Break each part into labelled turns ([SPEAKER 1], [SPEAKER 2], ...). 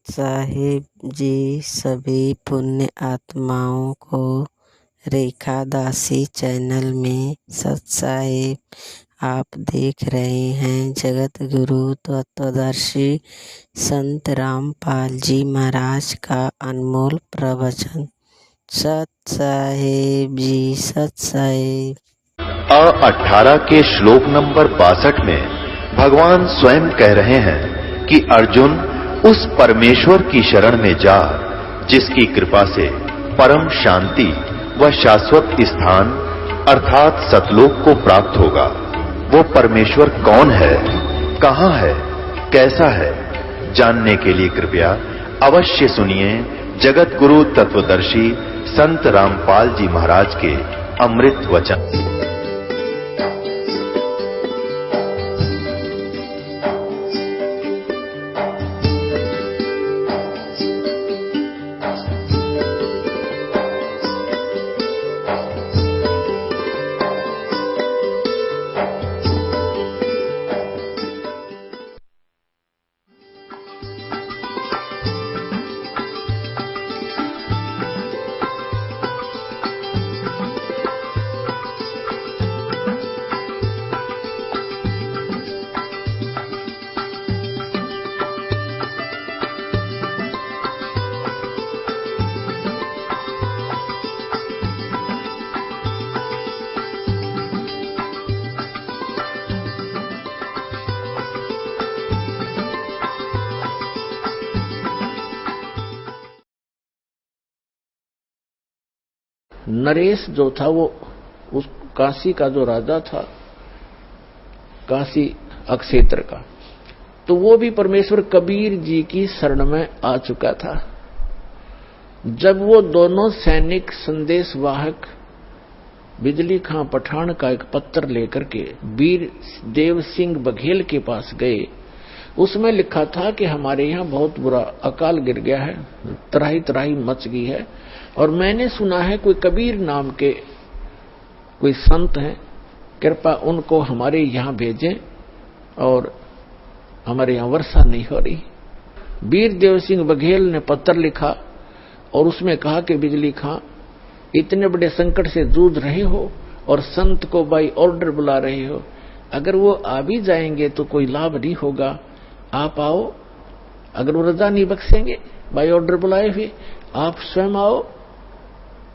[SPEAKER 1] साहिब जी सभी पुण्य आत्माओं को रेखा दासी चैनल में सत साहिब आप देख रहे हैं जगत गुरु तत्वदर्शी संत रामपाल जी महाराज का अनमोल प्रवचन। सत साहिब जी, सत साहिब।
[SPEAKER 2] 18 के श्लोक नंबर 62 में भगवान स्वयं कह रहे हैं कि अर्जुन उस परमेश्वर की शरण में जा जिसकी कृपा से परम शांति व शाश्वत स्थान अर्थात सतलोक को प्राप्त होगा। वो परमेश्वर कौन है, कहां है, कैसा है, जानने के लिए कृपया अवश्य सुनिए जगत गुरु तत्वदर्शी संत रामपाल जी महाराज के अमृत वचन।
[SPEAKER 3] नरेश जो था वो उस काशी का जो राजा था, काशी अक्षेत्र का, तो वो भी परमेश्वर कबीर जी की शरण में आ चुका था। जब वो दोनों सैनिक संदेशवाहक बिजली खां पठान का एक पत्र लेकर के वीर देव सिंह बघेल के पास गए, उसमें लिखा था कि हमारे यहाँ बहुत बुरा अकाल गिर गया है, त्राही त्राही मच गई है, और मैंने सुना है कोई कबीर नाम के कोई संत हैं, कृपा उनको हमारे यहाँ भेजें, और हमारे यहाँ वर्षा नहीं हो रही। वीर देव सिंह बघेल ने पत्र लिखा और उसमें कहा कि बिजली खां इतने बड़े संकट से जूझ रहे हो और संत को बाई ऑर्डर बुला रहे हो, अगर वो आ भी जाएंगे तो कोई लाभ नहीं होगा, आप आओ। अगर वो रजा नहीं बख्शेंगे बाई ऑर्डर बुलाए हुए, आप स्वयं आओ।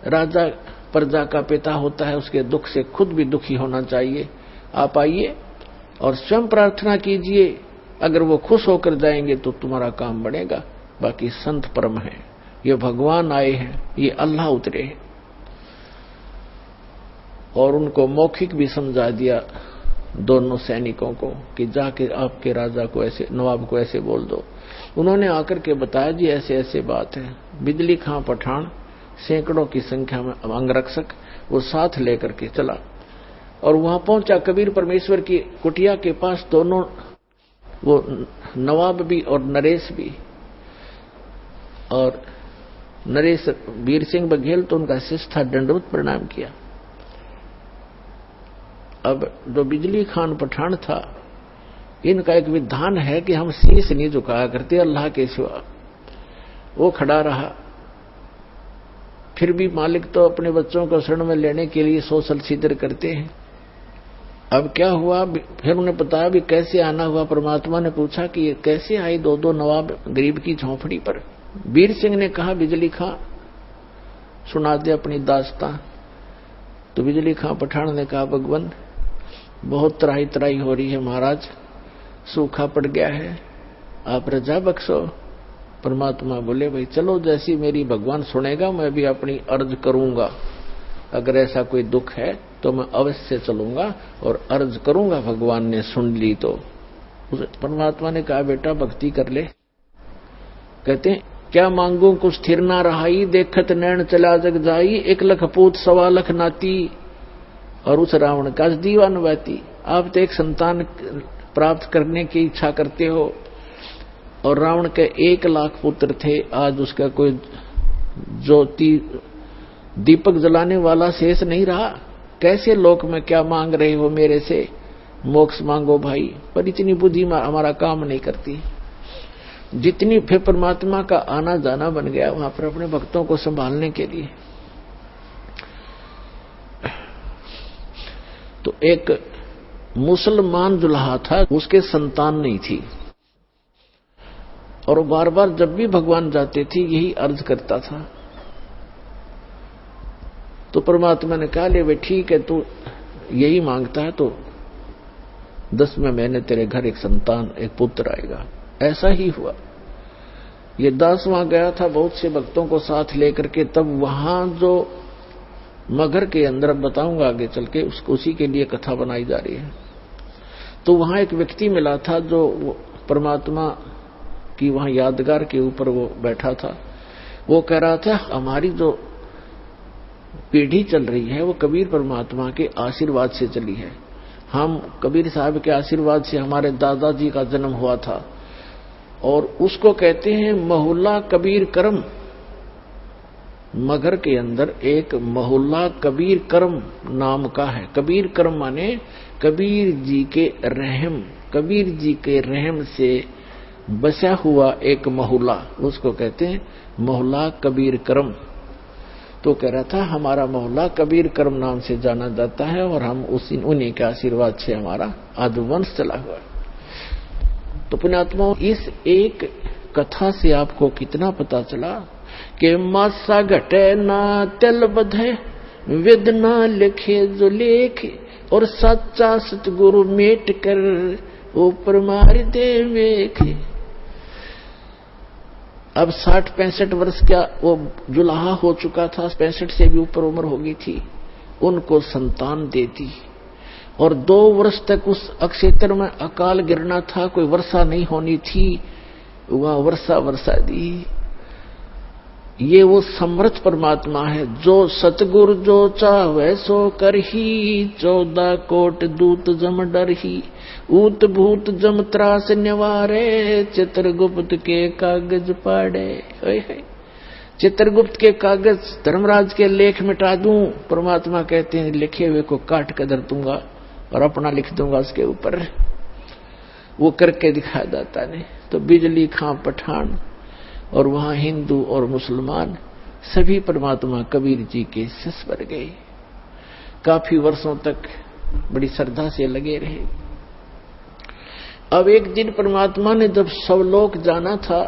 [SPEAKER 3] राजा प्रजा का पिता होता है, उसके दुख से खुद भी दुखी होना चाहिए। आप आइए और स्वयं प्रार्थना कीजिए, अगर वो खुश होकर जाएंगे तो तुम्हारा काम बनेगा। बाकी संत परम है, ये भगवान आए हैं, ये अल्लाह उतरे हैं। और उनको मौखिक भी समझा दिया दोनों सैनिकों को कि जाके आपके राजा को ऐसे, नवाब को ऐसे बोल दो। उन्होंने आकर के बताया जी ऐसे ऐसे बात है। बिजली खां पठान सैकड़ों की संख्या में अंगरक्षक वो साथ लेकर के चला और वहां पहुंचा कबीर परमेश्वर की कुटिया के पास। दोनों वो नवाब भी और नरेश भी, और नरेश वीर सिंह बघेल तो उनका शिष्य था, दंडवत प्रणाम किया। अब जो बिजली खान पठान था, इनका एक विधान है कि हम शीश नहीं झुकाया करते अल्लाह के सिवा। वो खड़ा रहा, फिर भी मालिक तो अपने बच्चों को शरण में लेने के लिए सोशल छिद्र करते हैं। अब क्या हुआ, फिर उन्हें बताया भी कैसे आना हुआ। परमात्मा ने पूछा कि ये कैसे आई दो दो नवाब गरीब की झोंपड़ी पर। वीर सिंह ने कहा बिजली खां सुना दे अपनी दास्तां। तो बिजली खां पठान ने कहा भगवान बहुत त्राही त्राही हो रही है महाराज, सूखा पड़ गया है, आप रजा बख्शो। परमात्मा बोले भाई चलो, जैसी मेरी भगवान सुनेगा मैं भी अपनी अर्ज करूंगा। अगर ऐसा कोई दुख है तो मैं अवश्य चलूंगा और अर्ज करूंगा। भगवान ने सुन ली तो परमात्मा ने कहा बेटा भक्ति कर ले। कहते हैं क्या मांगू कुछ स्थिर ना रहाई, देखत नैन चला जग जाई, 1 लाख पूत 1.25 लाख नाती, और उस रावण का दीवान बहती। आप तो एक संतान प्राप्त करने की इच्छा करते हो, और रावण के 1 लाख पुत्र थे, आज उसका कोई ज्योति दीपक जलाने वाला शेष नहीं रहा। कैसे लोक में क्या मांग रहे हो मेरे से, मोक्ष मांगो भाई। पर इतनी बुद्धि हमारा काम नहीं करती। जितनी फिर परमात्मा का आना जाना बन गया वहां पर अपने भक्तों को संभालने के लिए। तो एक मुसलमान दुल्हा था, उसके संतान नहीं थी, और बार बार जब भी भगवान जाते थे यही अर्ज करता था। तो परमात्मा ने कहा, ले वे ठीक है, तू यही मांगता है तो 10वें महीने तेरे घर एक संतान, एक पुत्र आएगा। ऐसा ही हुआ। ये दास वहां गया था बहुत से भक्तों को साथ लेकर के, तब वहां जो मगर के अंदर, बताऊंगा आगे चल के, उसको उसी के लिए कथा बनाई जा रही है। तो वहां एक व्यक्ति मिला था जो परमात्मा की वहां यादगार के ऊपर वो बैठा था। वो कह रहा था, हमारी जो पीढ़ी चल रही है वो कबीर परमात्मा के आशीर्वाद से चली है। हम कबीर साहब के आशीर्वाद से हमारे दादाजी का जन्म हुआ था, और उसको कहते हैं मोहल्ला कबीर करम। मगर के अंदर एक मोहल्ला कबीर करम नाम का है। कबीर करम माने कबीर जी के रहम, कबीर जी के रहम से बसा हुआ एक मोहल्ला, उसको कहते हैं मोहल्ला कबीर करम। तो कह रहा था, हमारा मोहल्ला कबीर करम नाम से जाना जाता है, और हम उन्हीं के आशीर्वाद से हमारा आदिवंश चला हुआ। तो पुण्यात्माओं, इस एक कथा से आपको कितना पता चला कि मासा घटे ना तिल बधे, वेद ना लिखे जो लेख, और सच्चा सतगुरु मेट कर ऊपर मार दे मेख। अब 60-65 वर्ष का वो जुलाहा हो चुका था, 65 से भी ऊपर उम्र हो गई थी। उनको संतान दे दी, और 2 वर्ष तक उस अक्षेत्र में अकाल गिरना था, कोई वर्षा नहीं होनी थी, वहां वर्षा दी। ये वो समर्थ परमात्मा है, जो सतगुरु जो चाहे सो करही, 14 कोट दूत जम डरही, ऊत भूत जम त्रास निवारे, चित्रगुप्त के कागज पाड़े। चित्रगुप्त के कागज, धर्मराज के लेख मिटा दूं, परमात्मा कहते हैं लिखे हुए को काट कर धर दूंगा और अपना लिख दूंगा उसके ऊपर। वो करके दिखा दाता ने। तो बिजली खां पठान, और वहां हिंदू और मुसलमान सभी परमात्मा कबीर जी के शिष्य बन गए। काफी वर्षों तक बड़ी श्रद्धा से लगे रहे। अब एक दिन परमात्मा ने जब सब लोग जाना था,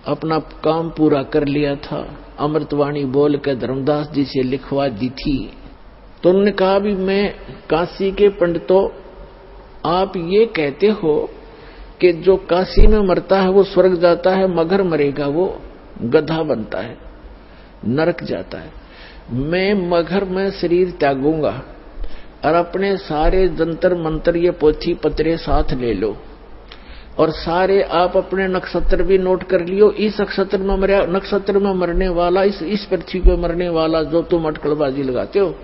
[SPEAKER 3] अपना काम पूरा कर लिया था, अमृतवाणी बोल कर धर्मदास जी से लिखवा दी थी, तो उन्होंने कहा, भी मैं काशी के पंडितों, आप ये कहते हो कि जो काशी में मरता है वो स्वर्ग जाता है, मगर मरेगा वो गधा बनता है, नरक जाता है। मैं मगर में शरीर त्यागूंगा, और अपने सारे जंतर मंत्र ये पोथी पत्रे साथ ले लो, और सारे आप अपने नक्षत्र भी नोट कर लियो। इस नक्षत्र में मरने वाला, इस पृथ्वी पे मरने वाला जो तुम अटकलबाजी लगाते हो,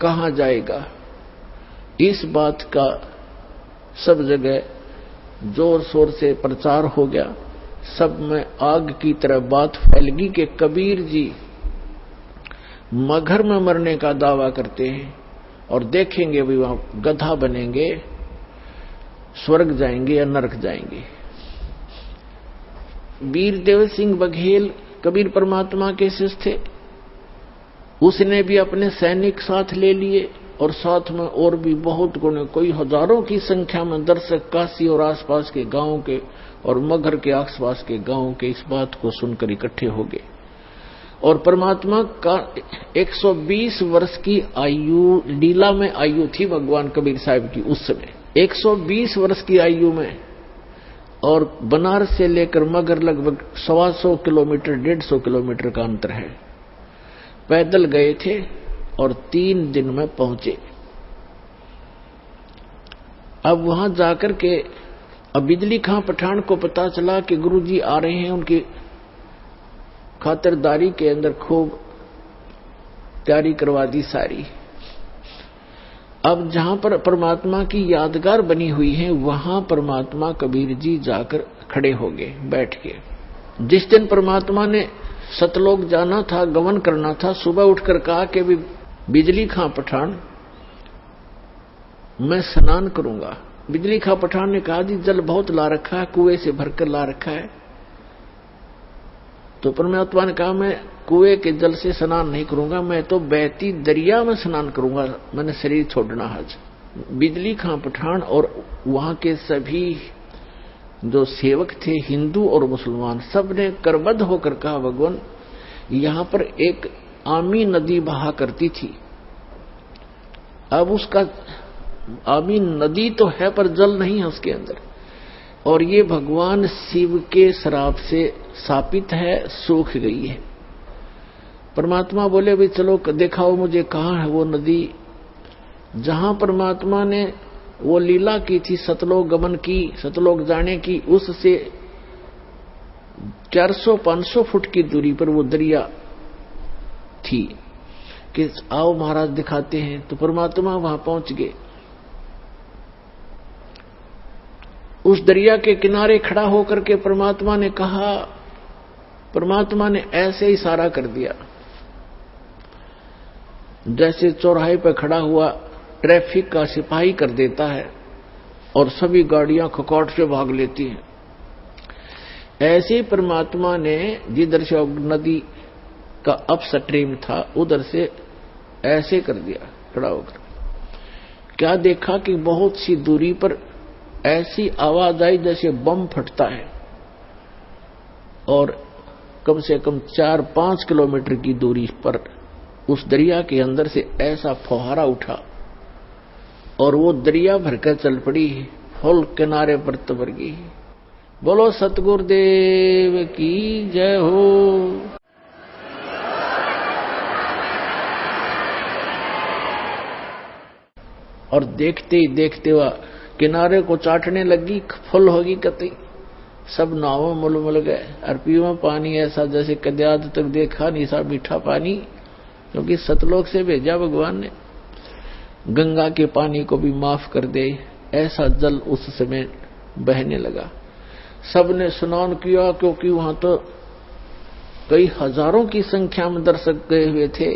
[SPEAKER 3] कहाँ जाएगा। इस बात का सब जगह जोर शोर से प्रचार हो गया। सब में आग की तरह बात फैल गई कि कबीर जी मगर में मरने का दावा करते हैं, और देखेंगे भी वहां गधा बनेंगे, स्वर्ग जाएंगे या नरक जाएंगे। वीरदेव सिंह बघेल कबीर परमात्मा के शिष्य थे, उसने भी अपने सैनिक साथ ले लिए, और साथ में और भी बहुत गुणे, कोई हजारों की संख्या में दर्शक काशी और आसपास के गांवों के और मगर के आसपास के गांवों के इस बात को सुनकर इकट्ठे हो गए। और परमात्मा का 120 वर्ष की आयु, लीला में आयु थी भगवान कबीर साहब की उस समय, 120 वर्ष की आयु में। और बनारस से लेकर मगर लगभग 125 किलोमीटर, 150 किलोमीटर का अंतर है। पैदल गए थे और 3 दिन में पहुंचे। अब वहां जाकर के अब बिजली खां पठान को पता चला कि गुरुजी आ रहे हैं, उनकी खातिरदारी के अंदर खूब तैयारी करवा दी सारी। अब जहां पर परमात्मा की यादगार बनी हुई है, वहां परमात्मा कबीर जी जाकर खड़े हो गए, बैठ के। जिस दिन परमात्मा ने सतलोक जाना था, गमन करना था, सुबह उठकर कहा कि बिजली खां पठान, मैं स्नान करूंगा, बिजली खां पठान ने कहा जी जल बहुत ला रखा है, कुएं से भरकर ला रखा है। तो परमात्मा ने कहा मैं कुएं के जल से स्नान नहीं करूंगा, मैं तो बहती दरिया में स्नान करूंगा, मैंने शरीर छोड़ना आज। बिजली खां पठान और वहां के सभी जो सेवक थे हिंदू और मुसलमान, सब ने करबद्ध होकर कहा भगवान यहां पर एक आमी नदी बहा करती थी, अब उसका आमी नदी तो है पर जल नहीं है उसके अंदर, और ये भगवान शिव के श्राप से शापित है, सूख गई है। परमात्मा बोले भाई चलो दिखाओ मुझे कहाँ है वो नदी। जहां परमात्मा ने वो लीला की थी, सतलोक गमन की, सतलोक जाने की, उससे 400-500 फुट की दूरी पर वो दरिया थी कि आओ महाराज दिखाते हैं। तो परमात्मा वहां पहुंच गए। उस दरिया के किनारे खड़ा होकर के परमात्मा ने कहा, परमात्मा ने ऐसे इशारा कर दिया जैसे चौराहे पर खड़ा हुआ ट्रैफिक का सिपाही कर देता है और सभी गाड़ियां खकौट से भाग लेती हैं। ऐसे परमात्मा ने जिधर से नदी का अपस्ट्रीम था उधर से ऐसे कर दिया खड़ा होकर। क्या देखा कि बहुत सी दूरी पर ऐसी आवाज आई जैसे बम फटता है, और कम से कम 4-5 किलोमीटर की दूरी पर उस दरिया के अंदर से ऐसा फुहारा उठा और वो दरिया भरकर चल पड़ी, फुल किनारे पर तबर गई। बोलो सतगुरुदेव की जय हो। और देखते ही देखते हुआ किनारे को चाटने लगी, फुल होगी कतई, सब नावों मुलमुल गए। और पीवा पानी ऐसा जैसे कदे आज तक देखा नहीं सा मीठा पानी, क्योंकि सतलोक से भेजा भगवान ने। गंगा के पानी को भी माफ कर दे, ऐसा जल उस समय बहने लगा। सबने स्नान किया, क्योंकि वहां तो कई हजारों की संख्या में दर्शक गए हुए थे,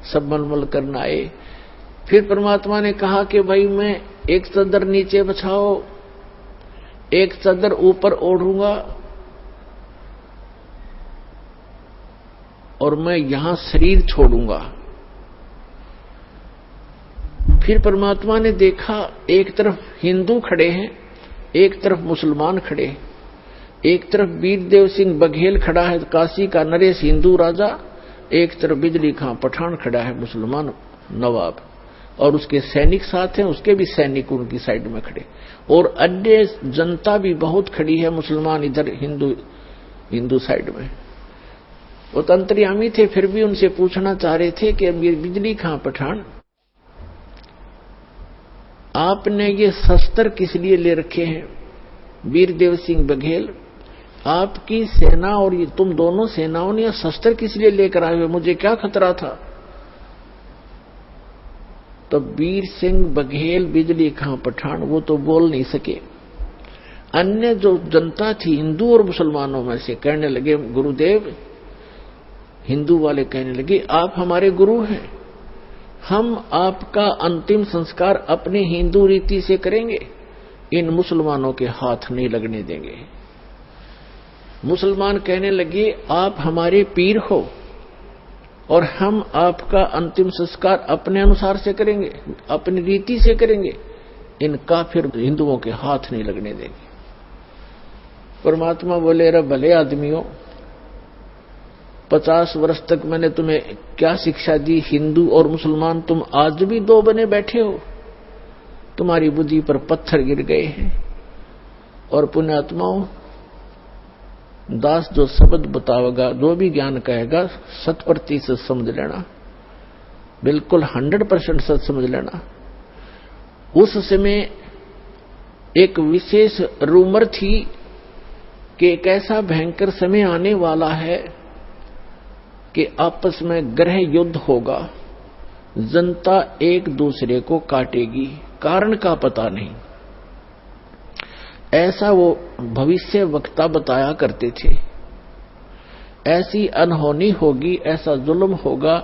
[SPEAKER 3] सब मलमल करना आए। फिर परमात्मा ने कहा कि भाई मैं एक चादर नीचे बिछाओ, एक चादर ऊपर ओढ़ूंगा, और मैं यहां शरीर छोड़ूंगा। फिर परमात्मा ने देखा एक तरफ हिंदू खड़े हैं, एक तरफ मुसलमान खड़े हैं। एक तरफ वीरदेव सिंह बघेल खड़ा है, काशी का नरेश हिंदू राजा, एक तरफ बिजली खां पठान खड़ा है, मुसलमान नवाब, और उसके सैनिक साथ हैं, उसके भी सैनिक उनकी साइड में खड़े, और अन्य जनता भी बहुत खड़ी है, मुसलमान इधर, हिंदू साइड में। वो तंत्रियामी थे, फिर भी उनसे पूछना चाह रहे थे कि बिजली खां पठान आपने ये शस्त्र किस लिए ले रखे हैं? वीरदेव सिंह बघेल, आपकी सेना और ये तुम दोनों सेनाओं ने शस्त्र किस लिए लेकर आए हुए? मुझे क्या खतरा था? तो वीर सिंह बघेल, बिजली खां पठान वो तो बोल नहीं सके। अन्य जो जनता थी हिंदू और मुसलमानों में से कहने लगे, गुरुदेव, हिंदू वाले कहने लगे आप हमारे गुरु हैं, हम आपका अंतिम संस्कार अपने हिंदू रीति से करेंगे, इन मुसलमानों के हाथ नहीं लगने देंगे। मुसलमान कहने लगे आप हमारे पीर हो और हम आपका अंतिम संस्कार अपने अनुसार से करेंगे, अपनी रीति से करेंगे, इन काफिर हिंदुओं के हाथ नहीं लगने देंगे। परमात्मा बोले, रे भले आदमियों, 50 वर्ष तक मैंने तुम्हें क्या शिक्षा दी? हिंदू और मुसलमान तुम आज भी दो बने बैठे हो, तुम्हारी बुद्धि पर पत्थर गिर गए हैं। और पुण्यात्माओं, दास जो शब्द बतावेगा, जो भी ज्ञान कहेगा, 100% समझ लेना, बिल्कुल 100% सच समझ लेना। उस समय एक विशेष रूमर थी कि एक ऐसा भयंकर समय आने वाला है कि आपस में ग्रह युद्ध होगा, जनता एक दूसरे को काटेगी, कारण का पता नहीं। ऐसा वो भविष्य वक्ता बताया करते थे। ऐसी अनहोनी होगी, ऐसा जुल्म होगा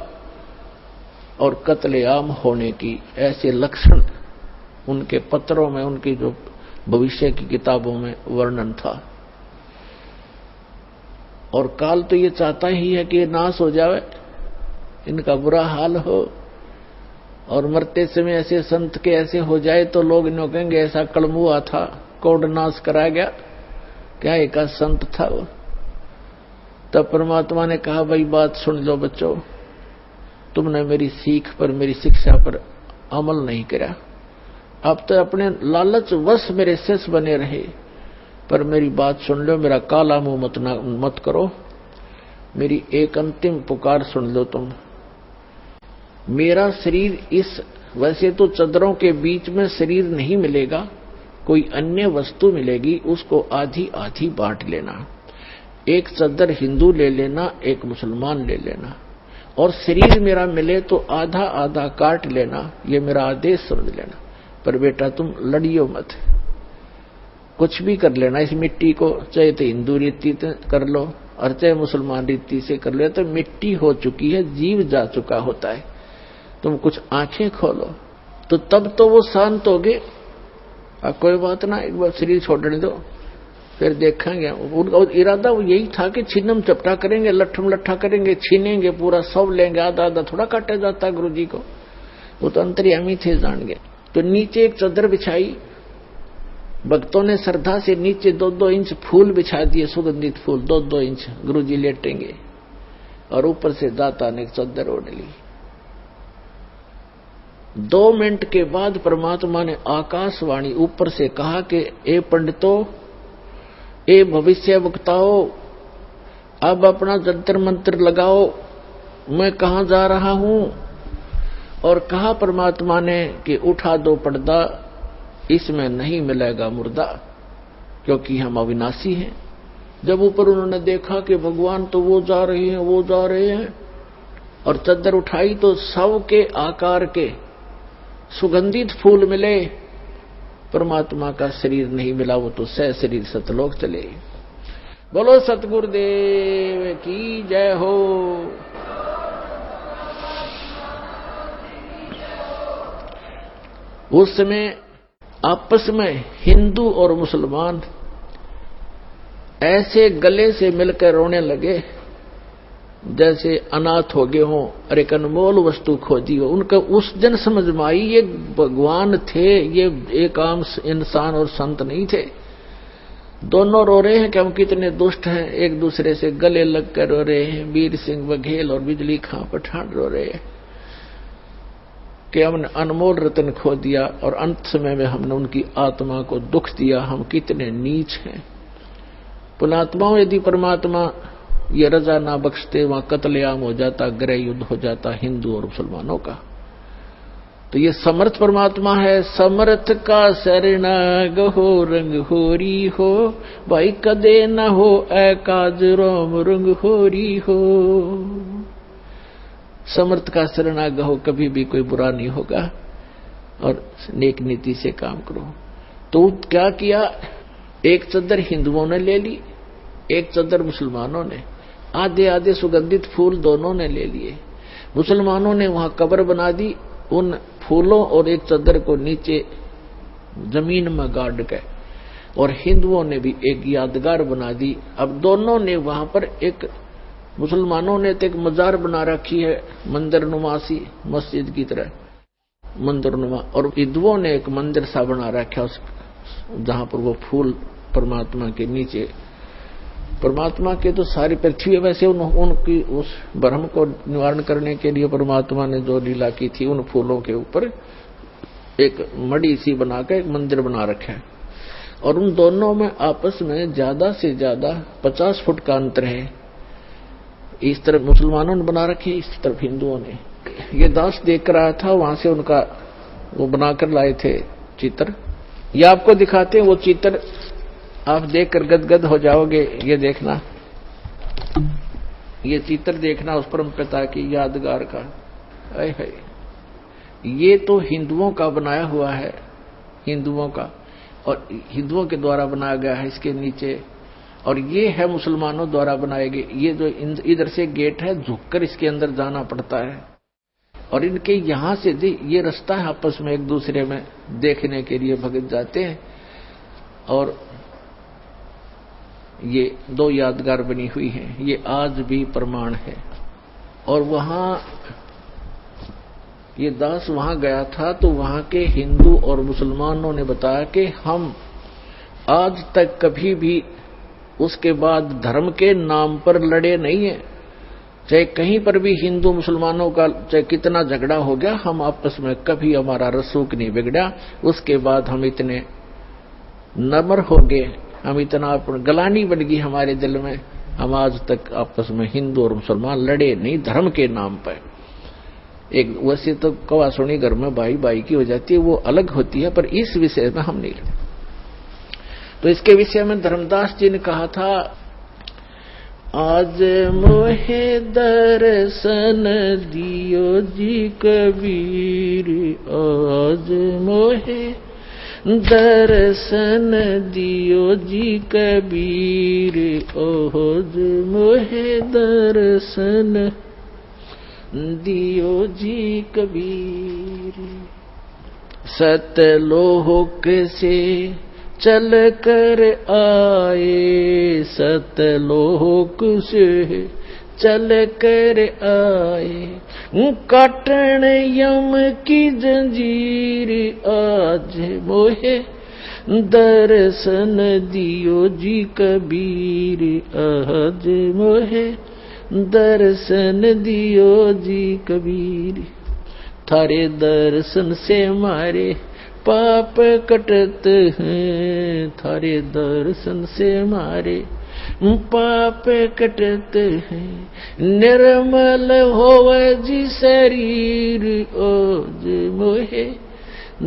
[SPEAKER 3] और कत्लेआम होने की ऐसे लक्षण उनके पत्रों में, उनकी जो भविष्य की किताबों में वर्णन था। और काल तो ये चाहता ही है कि ये नाश हो जावे, इनका बुरा हाल हो, और मरते समय ऐसे संत के ऐसे हो जाए तो लोग इन्हों कहेंगे ऐसा कलमुआ था, कोड नाश करा गया, क्या एक संत था वो। तब परमात्मा ने कहा, भाई बात सुन लो बच्चों, तुमने मेरी सीख पर, मेरी शिक्षा पर अमल नहीं करा, अब तो अपने लालच वश मेरे शिष्य बने रहे, पर मेरी बात सुन लो, मेरा काला मुंह मत करो, मेरी एक अंतिम पुकार सुन लो तुम। मेरा शरीर इस, वैसे तो चदरों के बीच में शरीर नहीं मिलेगा, कोई अन्य वस्तु मिलेगी, उसको आधी आधी बांट लेना, एक चद्दर हिंदू ले लेना, एक मुसलमान ले लेना, और शरीर मेरा मिले तो आधा आधा काट लेना, ये मेरा आदेश समझ लेना। पर बेटा तुम लड़ियो मत, कुछ भी कर लेना इस मिट्टी को, चाहे तो हिंदू रीति कर लो और चाहे मुसलमान रीति से कर लो, तो मिट्टी हो चुकी है, जीव जा चुका होता है। तुम कुछ आंखें खोलो तो तब तो वो शांत हो गए, कोई बात ना, एक बार शरीर छोड़ने दो फिर देखेंगे। उनका इरादा वो यही था कि छिन्नम चपटा करेंगे, लट्ठम लट्ठा करेंगे, छीनेंगे, पूरा सब लेंगे, आधा आधा थोड़ा काटा जाता गुरु जी को, वो तो अंतर्यामी थे, जान गए। तो नीचे एक चादर बिछाई, भक्तों ने श्रद्धा से नीचे 2-2 इंच फूल बिछा दिए, सुगंधित फूल 2-2 इंच, गुरु जी लेटेंगे, और ऊपर से दाता ने एक चादर ओढ़ ली। 2 मिनट के बाद परमात्मा ने आकाशवाणी ऊपर से कहा कि ए पंडितों, ए भविष्य वक्ताओं, अब अपना जंतर मंत्र लगाओ, मैं कहां जा रहा हूं। और कहा परमात्मा ने कि उठा दो पर्दा, इसमें नहीं मिलेगा मुर्दा, क्योंकि हम अविनाशी हैं। जब ऊपर उन्होंने देखा कि भगवान तो वो जा रहे हैं, वो जा रहे हैं, और चादर उठाई तो शव के आकार के सुगंधित फूल मिले, परमात्मा का शरीर नहीं मिला, वो तो सह शरीर सतलोक चले। बोलो सतगुरुदेव की जय हो। उस समय आपस में हिंदू और मुसलमान ऐसे गले से मिलकर रोने लगे जैसे अनाथ हो गए हों और एक अनमोल वस्तु खोजी हो। उनका उस दिन समझ में आई ये भगवान थे, ये एक आम इंसान और संत नहीं थे। दोनों रो रहे हैं कि हम कितने दुष्ट हैं, एक दूसरे से गले लगकर रो रहे हैं। वीर सिंह बघेल और बिजली खां पठान रो रहे हैं कि हमने अनमोल रतन खो दिया और अंत समय में हमने उनकी आत्मा को दुख दिया, हम कितने नीच हैं। पुणात्माओं, यदि परमात्मा ये रजा ना बख्शते, वहां कत्लेआम हो जाता, गृह युद्ध हो जाता हिंदू और मुसलमानों का। तो ये समर्थ परमात्मा है। समर्थ का शरणाग हो, रंग होरी हो, भाई कदे न हो ऐ काज रोम रंग होरी हो। समर्थ का शरणाग हो, कभी भी कोई बुरा नहीं होगा, और नेक नीति से काम करो। तो क्या किया, एक चादर हिंदुओं ने ले ली, एक चादर मुसलमानों ने, आधे आधे सुगंधित फूल दोनों ने ले लिए। मुसलमानों ने वहां कब्र बना दी, उन फूलों और एक चादर को नीचे जमीन में गाड़ के, और हिंदुओं ने भी एक यादगार बना दी। अब दोनों ने वहां पर एक, मुसलमानों ने तो एक मजार बना रखी है मंदिर नुमासी, मस्जिद की तरह मंदिर नुमा, और हिंदुओं ने एक मंदिर सा बना रखा उस, जहां पर वो फूल परमात्मा के नीचे, परमात्मा के तो सारी पृथ्वी है, वैसे उनकी उस भ्रम को निवारण करने के लिए परमात्मा ने जो लीला की थी, उन फूलों के ऊपर एक मड़ी सी बनाकर एक मंदिर बना रखा है। और उन दोनों में आपस में ज्यादा से ज्यादा 50 फुट का अंतर है। इस तरफ मुसलमानों ने बना रखी, इस तरफ हिंदुओं ने। ये दास देख रहा था, वहां से उनका वो बनाकर लाए थे चित्र, ये आपको दिखाते हैं। वो चित्र आप देखकर गदगद हो जाओगे। ये देखना, ये चित्र देखना उस परम पिता की यादगार का। आए हाय, ये तो हिंदुओं का बनाया हुआ है, हिंदुओं का, और हिंदुओं के द्वारा बनाया गया है इसके नीचे। और ये है मुसलमानों द्वारा बनाए गए। ये जो इधर से गेट है, झुककर इसके अंदर जाना पड़ता है। और इनके यहां से ये रास्ता है, आपस में एक दूसरे में देखने के लिए भगत जाते हैं। और ये दो यादगार बनी हुई हैं, ये आज भी प्रमाण है। और वहां ये दास वहां गया था तो वहां के हिंदू और मुसलमानों ने बताया कि हम आज तक कभी भी उसके बाद धर्म के नाम पर लड़े नहीं है। चाहे कहीं पर भी हिंदू मुसलमानों का चाहे कितना झगड़ा हो गया, हम आपस में कभी हमारा रसूख नहीं बिगड़ा। उसके बाद हम इतने नम्र हो गए, हम इतना गलानी बन गई हमारे दिल में, हम आज तक आपस में हिंदू और मुसलमान लड़े नहीं धर्म के नाम पर। एक वैसे तो कवा सुनी घर में भाई भाई की हो जाती है, वो अलग होती है, पर इस विषय में हम नहीं लड़े। तो इसके विषय में धर्मदास जी ने कहा था, आज मोहे दर्शन दियो जी कबीर, आज मोहे दर्शन दियो जी कबीर, आज मोहे दर्शन दियो जी कबीर। सतलोक से चल कर आए, सतलोक से चल कर आए, काटन यम की जंजीर, आज मोहे दर्शन दियो जी कबीर, आज मोहे दर्शन दियो जी कबीर। थारे दर्शन से मारे पाप कटत हैं, थारे दर्शन से मारे पाप कटत हैं, निर्मल होवे जी शरीर, आज मोहे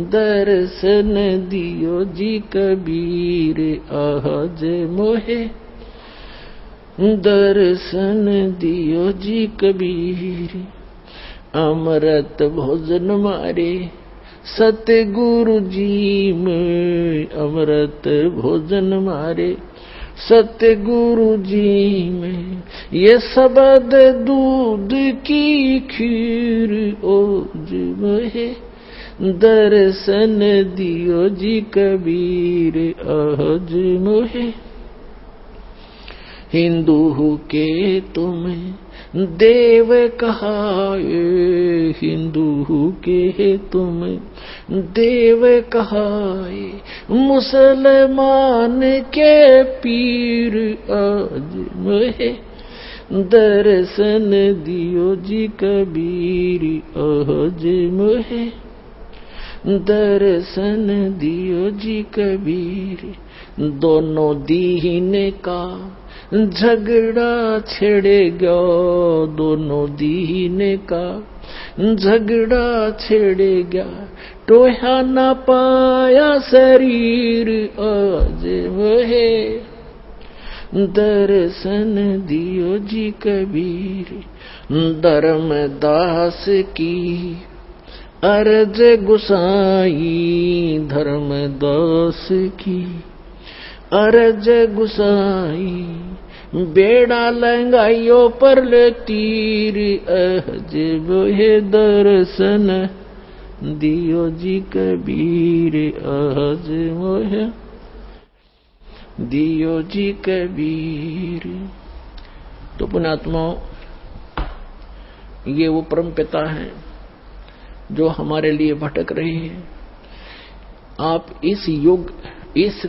[SPEAKER 3] दर्शन दियो जी कबीर, आज मोहे दर्शन दियो जी कबीर। अमृत भोजन मारे सतगुरु जी में, अमृत भोजन मारे सतगुरु जी में, ये शब्द दूध की खीर, ओज मोहे दर्शन दियो जी कबीर, आज मोहे हिंदू के तुम्हें देव कहाए, हिंदू के तुम्हें देव कहाए, मुसलमान के पीर, आज मोहे दर्शन दियो जी कबीर, आज मोहे दर्शन दियो जी कबीर। दोनों दीन का झगड़ा छिड़ेगा, दोनों दीन का झगड़ा छिड़ेगा, टोहा न पाया शरीर, आज मोहे दर्शन दियो जी कबीर। धर्मदास की अर्ज गुसाई, धर्मदास की अर्ज गुसाई, बेड़ा लंगाइयो पर ले तीर, आज मोहे दर्शन दियो जी कबीर, आज मोहे दियो जी कबीर। तो पुण्यात्माओं, ये वो परम पिता हैं जो हमारे लिए भटक रहे हैं। आप इस युग, इस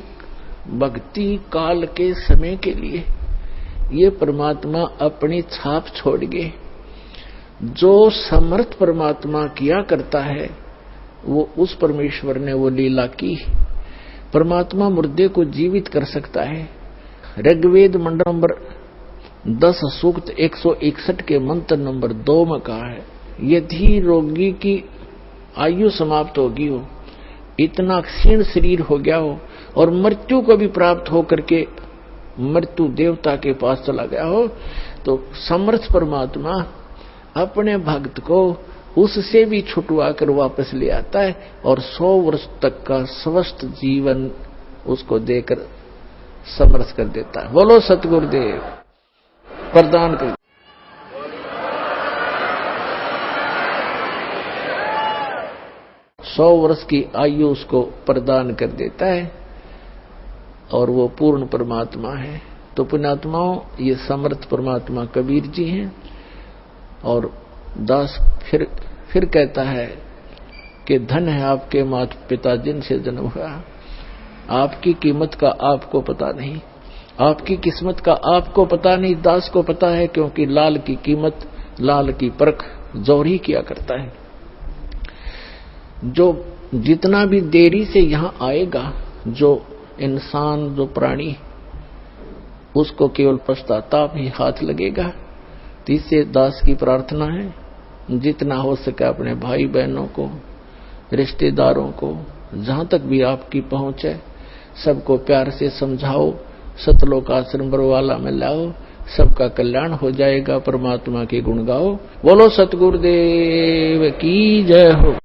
[SPEAKER 3] भक्ति काल के समय के लिए ये परमात्मा अपनी छाप छोड़ गए। जो समर्थ परमात्मा किया करता है, वो उस परमेश्वर ने वो लीला की। परमात्मा मुर्दे को जीवित कर सकता है। ऋग्वेद मंडल नंबर 10 सूक्त 161 के मंत्र नंबर 2 में कहा है, यदि रोगी की आयु समाप्त होगी हो, इतना क्षीण शरीर हो गया हो और मृत्यु को भी प्राप्त होकर के मृत्यु देवता के पास चला गया हो, तो समर्थ परमात्मा अपने भक्त को उससे भी छुटवा कर वापस ले आता है और 100 वर्ष तक का स्वस्थ जीवन उसको देकर समर्थ कर देता है। बोलो सतगुरुदेव प्रदान कर। 100 वर्ष की आयु उसको प्रदान कर देता है और वो पूर्ण परमात्मा है। तो पुण्यात्माओं, ये समर्थ परमात्मा कबीर जी हैं। और दास फिर कहता है कि धन है आपके माता पिता जिनसे जन्म हुआ, आपकी कीमत का आपको पता नहीं, आपकी किस्मत का आपको पता नहीं, दास को पता है, क्योंकि लाल की कीमत, लाल की परख जोर ही किया करता है। जो जितना भी देरी से यहां आएगा, जो इंसान, जो प्राणी, उसको केवल पश्चाताप ही हाथ लगेगा। तो इससे दास की प्रार्थना है, जितना हो सके अपने भाई बहनों को, रिश्तेदारों को, जहां तक भी आपकी पहुंच है, सबको प्यार से समझाओ, सतलोक आश्रम बरवाला में लाओ, सबका कल्याण हो जाएगा। परमात्मा के गुण गाओ। बोलो सतगुरुदेव की जय हो।